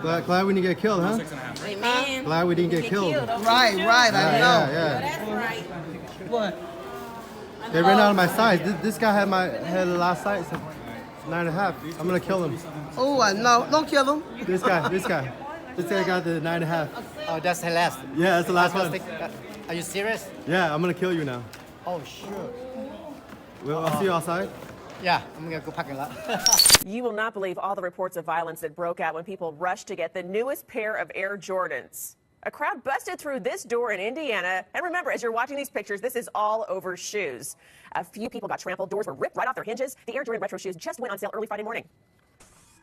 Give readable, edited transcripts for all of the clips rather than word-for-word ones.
Glad we didn't get killed, huh? Amen. Glad we didn't get killed. Right, I know. Yeah. That's right. What? They ran out of my size. This guy had the last size, 9.5. I'm gonna kill him. Oh, no, don't kill him. This guy got the 9.5. Oh, that's the last. Yeah, that's the last one. Are you serious? Yeah, I'm gonna kill you now. Oh, sure. Well, I'll see you outside. Yeah, I'm gonna go parking lot. You will not believe all the reports of violence that broke out when people rushed to get the newest pair of Air Jordans. A crowd busted through this door in Indiana. And remember, as you're watching these pictures, this is all over shoes. A few people got trampled. Doors were ripped right off their hinges. The Air Jordan Retro shoes just went on sale early Friday morning.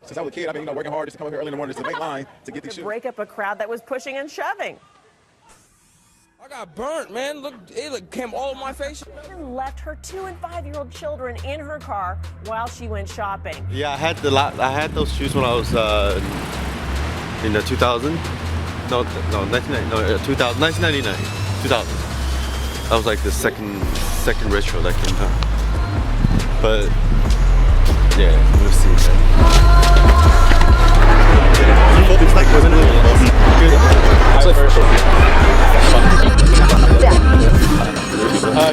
Since I was a kid, I've been working hard just to come up here early in the morning just to make line to get these shoes. Break up a crowd that was pushing and shoving. I got burnt, man. Look, it came all over my face. And left her 2- and 5-year-old children in her car while she went shopping. Yeah, I had those shoes when I was in the 2000. No, 1999. 2000. That was like the second retro that came out. But yeah, we'll see.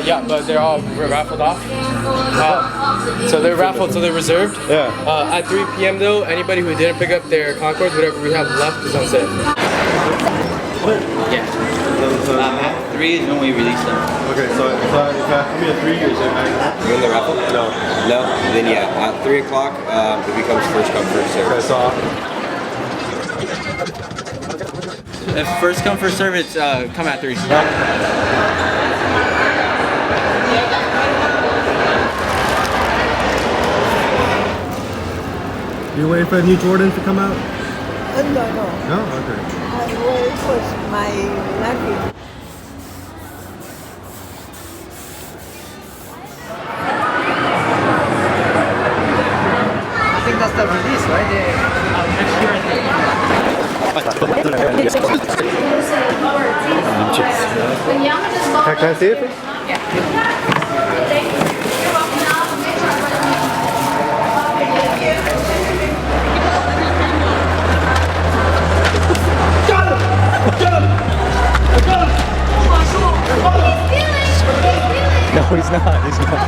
Yeah, but they're all raffled off. So they're raffled, so they're reserved. Yeah. At 3 p.m. though, anybody who didn't pick up their Concords, whatever we have left, is on sale. Yeah. At 3 is when we release them. Okay, so if I give me a 3 years, then I You in the raffle? No. No? Then yeah, at 3 o'clock, it becomes first come, first serve. Okay, so If first come, first serve, it's come at 3. You waiting for the new Jordans to come out? No. No? Okay. I wait for my nephew. I think that's the release, right? Next year, Can I see it, please? No, he's not. He's not.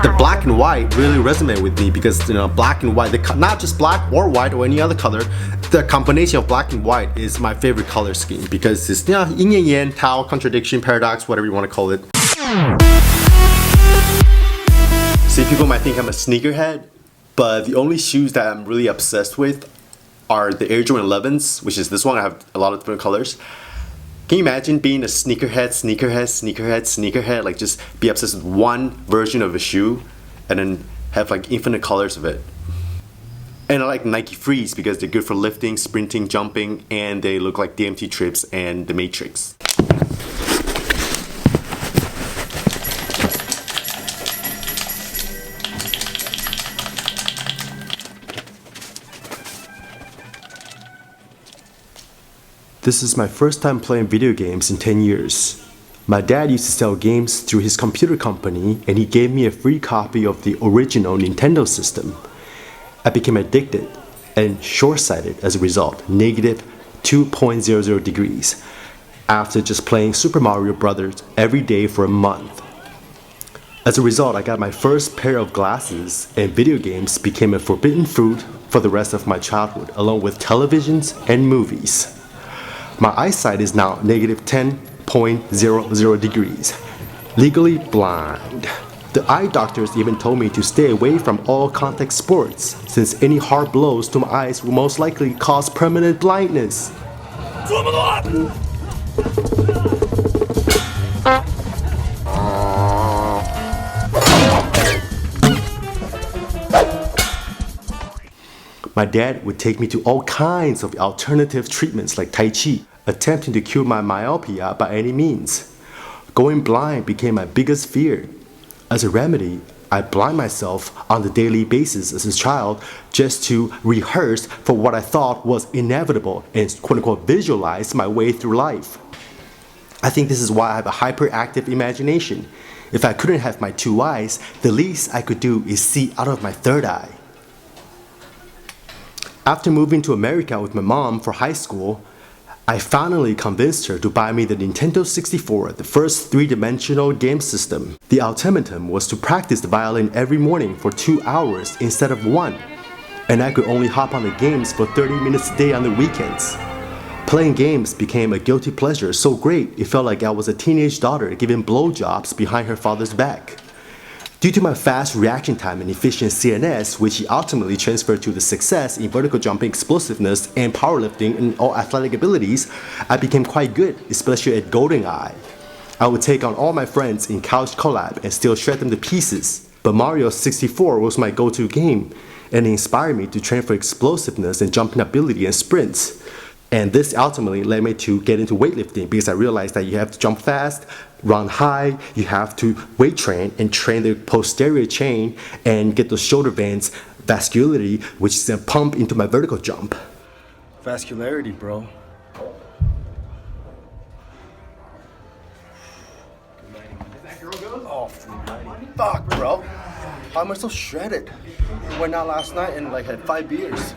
the black and white really resonate with me because black and white, not just black or white or any other color, the combination of black and white is my favorite color scheme because it's yin and yang, Tao, contradiction, paradox, whatever you want to call it. See, people might think I'm a sneakerhead, but the only shoes that I'm really obsessed with are the Air Jordan 11s, which is this one. I have a lot of different colors. Can you imagine being a sneakerhead, like just be obsessed with one version of a shoe and then have like infinite colors of it? And I like Nike Frees because they're good for lifting, sprinting, jumping, and they look like DMT trips and the Matrix. This is my first time playing video games in 10 years. My dad used to sell games through his computer company and he gave me a free copy of the original Nintendo system. I became addicted and short-sighted as a result, negative 2.00 degrees, after just playing Super Mario Bros. Every day for a month. As a result, I got my first pair of glasses and video games became a forbidden fruit for the rest of my childhood, along with televisions and movies. My eyesight is now negative 10.00 degrees, legally blind. The eye doctors even told me to stay away from all contact sports, since any hard blows to my eyes will most likely cause permanent blindness. My dad would take me to all kinds of alternative treatments like Tai Chi, attempting to cure my myopia by any means. Going blind became my biggest fear. As a remedy, I blind myself on a daily basis as a child just to rehearse for what I thought was inevitable and quote-unquote visualize my way through life. I think this is why I have a hyperactive imagination. If I couldn't have my two eyes, the least I could do is see out of my third eye. After moving to America with my mom for high school, I finally convinced her to buy me the Nintendo 64, the first three-dimensional game system. The ultimatum was to practice the violin every morning for 2 hours instead of 1, and I could only hop on the games for 30 minutes a day on the weekends. Playing games became a guilty pleasure so great it felt like I was a teenage daughter giving blowjobs behind her father's back. Due to my fast reaction time and efficient CNS, which he ultimately transferred to the success in vertical jumping explosiveness and powerlifting and all athletic abilities, I became quite good, especially at GoldenEye. I would take on all my friends in couch collab and still shred them to pieces. But Mario 64 was my go-to game, and it inspired me to train for explosiveness and jumping ability and sprints. And this ultimately led me to get into weightlifting because I realized that you have to jump fast, run high, you have to weight train and train the posterior chain and get those shoulder veins vascularity, which is then pump into my vertical jump. Vascularity, bro. Oh, fuck, bro. How am I so shredded? I went out last night and like had 5 beers.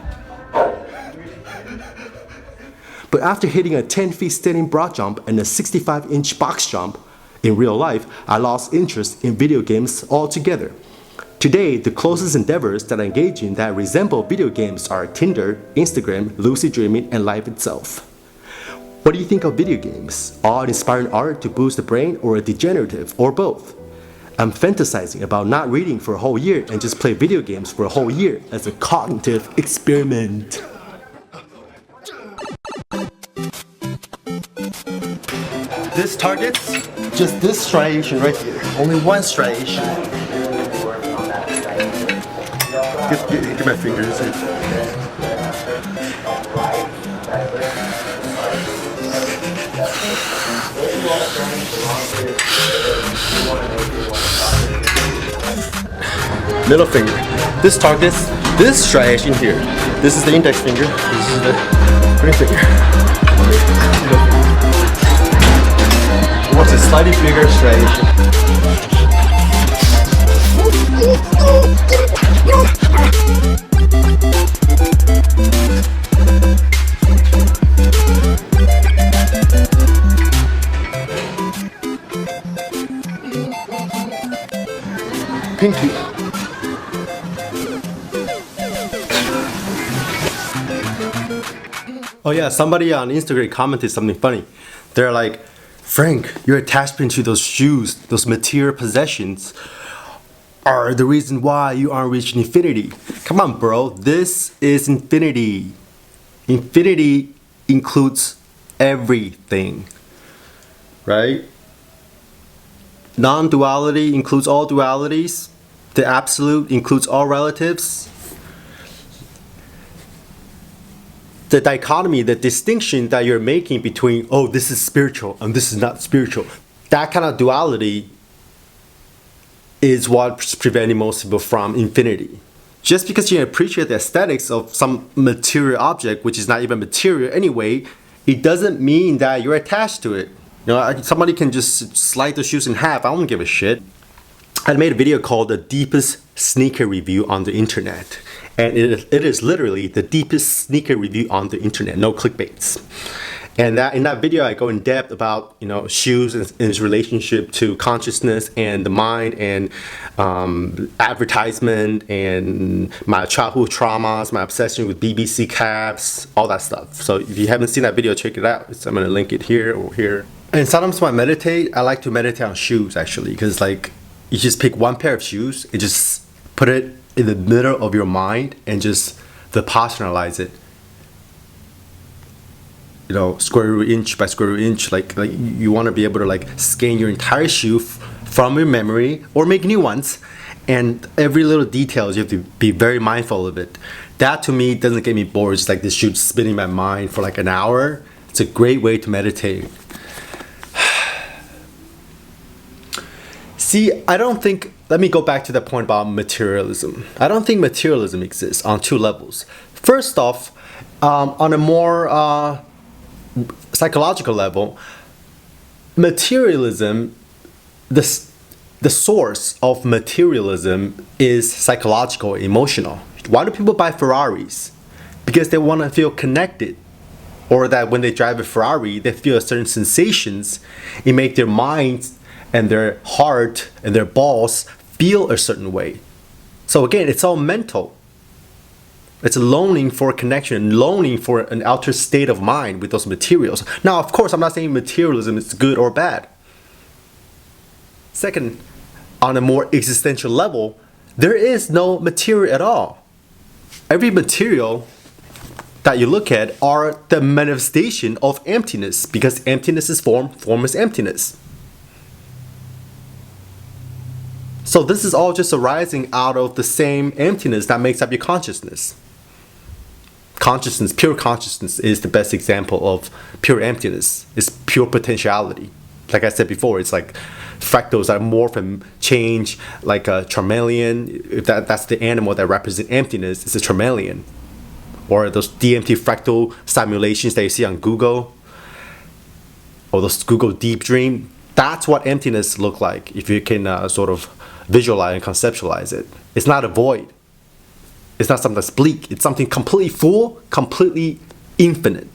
But after hitting a 10 feet standing broad jump and a 65-inch box jump, in real life, I lost interest in video games altogether. Today, the closest endeavors that I engage in that resemble video games are Tinder, Instagram, lucid dreaming, and life itself. What do you think of video games? Awe-inspiring art to boost the brain, or a degenerative, or both? I'm fantasizing about not reading for a whole year and just play video games for a whole year as a cognitive experiment. This targets just this striation right here. Only one striation. Get my fingers in. Middle finger. This targets this striation here. This is the index finger. This is the ring finger. What's a slightly bigger striation? Pinky. Oh yeah, somebody on Instagram commented something funny. They're like, Frank, your attachment to those shoes, those material possessions, are the reason why you aren't reaching infinity. Come on, bro. This is infinity. Infinity includes everything, right? Non-duality includes all dualities. The absolute includes all relatives. The dichotomy, the distinction that you're making between, oh, this is spiritual and this is not spiritual, that kind of duality is what's preventing most people from infinity. Just because you appreciate the aesthetics of some material object, which is not even material anyway, it doesn't mean that you're attached to it. You know, somebody can just slide the shoes in half. I don't give a shit. I made a video called The Deepest Sneaker Review on the Internet. And it is literally the deepest sneaker review on the internet, no clickbaits. And in that video, I go in depth about, you know, shoes and its relationship to consciousness and the mind and advertisement and my childhood traumas, my obsession with BBC cabs, all that stuff. So if you haven't seen that video, check it out. I'm gonna link it here or here. And sometimes when I meditate, I like to meditate on shoes actually, because like you just pick one pair of shoes and just put it in the middle of your mind and just Vipassana-lize it. You know, square root inch by square root inch, like you want to be able to like scan your entire shoe from your memory or make new ones, and every little details you have to be very mindful of it. That to me doesn't get me bored. It's like this shoe spinning my mind for like an hour. It's a great way to meditate. See, I don't think, let me go back to that point about materialism. I don't think materialism exists on two levels. First off, on a more psychological level, materialism, the source of materialism is psychological, emotional. Why do people buy Ferraris? Because they want to feel connected, or that when they drive a Ferrari, they feel certain sensations. It makes their minds and their heart and their balls feel a certain way. So again, it's all mental. It's a longing for connection, longing for an outer state of mind with those materials. Now, of course, I'm not saying materialism is good or bad. Second, on a more existential level, there is no material at all. Every material that you look at are the manifestation of emptiness, because emptiness is form, form is emptiness. So this is all just arising out of the same emptiness that makes up your consciousness. Consciousness, pure consciousness, is the best example of pure emptiness. It's pure potentiality. Like I said before, it's like fractals that morph and change, like a chameleon. If that's the animal that represents emptiness, it's a chameleon. Or those DMT fractal simulations that you see on Google, or those Google Deep Dream. That's what emptiness look like if you can sort of visualize and conceptualize it. It's not a void. It's not something that's bleak. It's something completely full, completely infinite.